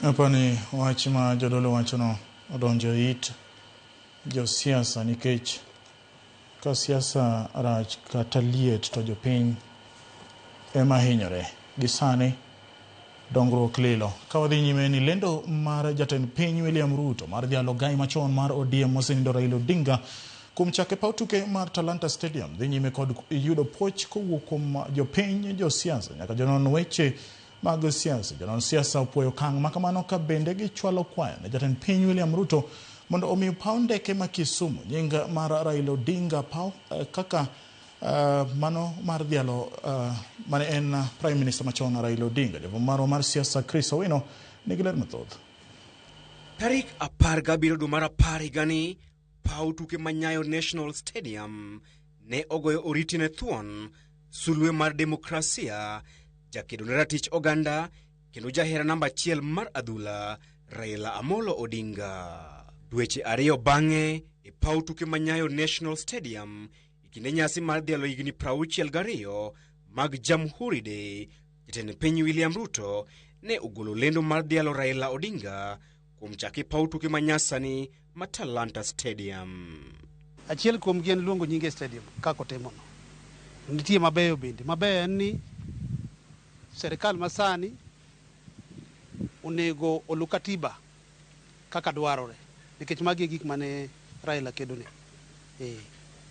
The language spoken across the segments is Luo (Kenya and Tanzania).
Hapa ni wach ma jodolo wachono odonjo it josiasa nikech ka siasa rach kata liet to jopiny ema hinyore gisani dongruok lilo. Ka wadhi nyime ni lendo mar jatend piny William Ruto mar dhialo gai machon mar ODM mosenindo Raila Odinga kuom chake paw tuke mar Talanta Stadium dhi nyime kod yudo poch kowuok kuom jopiny josiasa nyaka jonon weche mag siasa. Jonon siasa opuoyo kang' makamano ka bende gichwalo kwayo ne jatend piny William Ruto mondo omiyo paw ndeke ma Kisumu nyinga mar Raila Odinga paw kaka mano mar dhialo mane en Prime Minister machon Raila Odinga. Japo maro mar siasa Chris Owino nigi ler mathoth. Tarik 17 dwe mar 10 higani paw tuke ma Nyayo National Stadium ne ogoyo oriti ne thuon sulwe mar demokrasia jakedo ne ratich oganda kendo jahera namba 1 mar adhula Raila Amolo Odinga. Dweche 2 bang'e e paw tuke ma Nyayo National Stadium ikinde nyasi mar dhialo higni 62 mag Jamhuri Day, jatend piny William Ruto ne ogolo lendo mar dhialo Raila Odinga kuom chake paw tuke ma nyasani ma Talanta Stadium. Achiel kuom gien luongo nyinge stadium kako temono. Nitie mabeyo bende. Mabeyo en ni serikal masani onego olu katiba kaka dwarore nikech magi gik mane Raila kedone.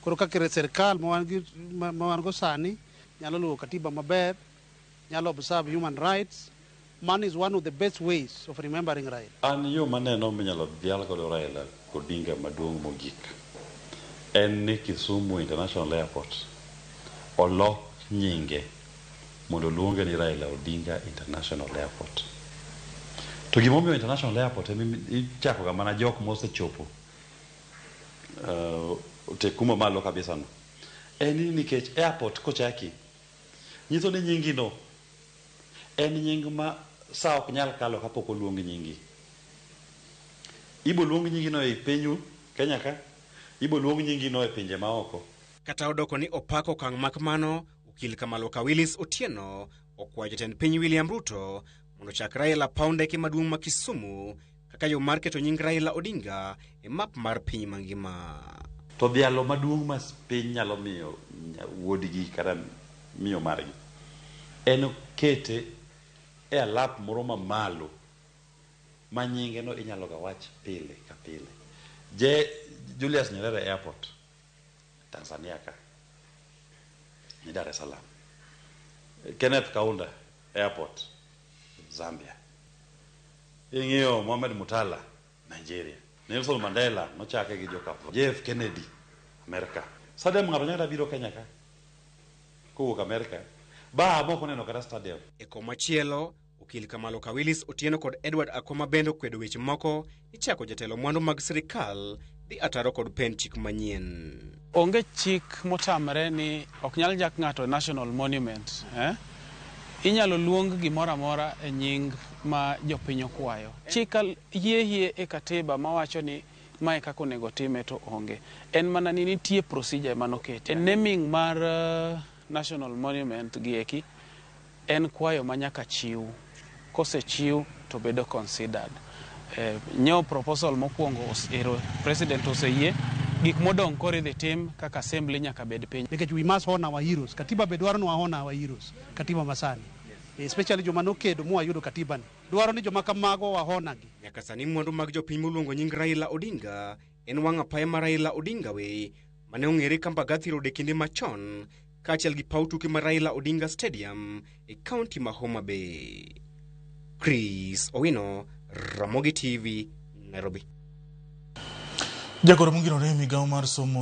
Koro kaka serikal ma wan go sani nyalo luwo katiba maber, nyalo observe human rights. Man is one of the best ways of remembering Raila. An yo maneno minyalo dhial kod Raila Odinga maduong' mogik en ni Kisumu International Airport olok nyinge mondo luonge ni Raila Odinga International Airport. To gimomiyo International Airport ichako ga mana jok mosechopo te kuma malo kabisa no. En ni nikech airport kochaki nyiso ni nyingino en nying ma sa ok nyal kalo kapok oluong nyingi. Ibo luong nyingino e pinyu Kenya ka, ibo luong nyingino e pinje maoko. Kata odoko ni opako kang' makamano, okil Kamaloka Willis Otieno okwayo jatend piny William Ruto mondo chak Raila paw ndeke maduong' ma Kisumu kaka yo mar keto nying Raila Odinga e map mar piny mangima. To dhialo maduong' ma piny nyalo miyo wuodgi kata miyo margi en kete e alap moro mamalo ma nyinge no inyalo ga wach pile ka pile. Julius Nyerere Airport Tanzania ka ni Dar es Salaam. Kenneth Kaunda Airport Zambia. Ing'eyo Mohamed Mutala Nigeria. Nelson Mandela nochake gi jokapo. JF Kennedy America. Stadium ng'ato nyaka biro Kenya ka kowuok America ba moko neno kata stadium. E komachielo okil Kamaloka Willis Otieno kod Edward Akoma bendo kwedo weche moko ichako jatelo mwandu mag sirikal dhi ataro kod pen chik manyien. Onge chik motamre ni ok nyal jak ng'ato national monument. Inyalo luong gimoro amora e nying ma jopiny okwayo. Chikal yie e katiba mawacho ni mae kaka onego time to onge. En mana ni nitie procedure manokete. Naming mar national monument gieki en kwayo manyaka chiw. Kosechiw to bedo considered. Nyo proposal mokwongo president oseyie gik modong kore the team kaka assembly nyaka bed piny. Because we must honor our heroes. Katiba be dwaro no honor our heroes. Katiba masani. Especially joma nokedo mo ayudo katiba ni. Dwaro ni joma kamago wa honor gi. Nyaka sani mwandu mag jopiny moluongo nying Raila Odinga en wang' apaya mar Raila Odinga we mane ong'ere ka Mbagathi Road e kinde machon kaachiel gi paw tuke mar Raila Odinga Stadium e kaunti ma Homa Bay. Chris Owino, Ramogi TV, Nairobi. Jagoro mongirore migawo mar somo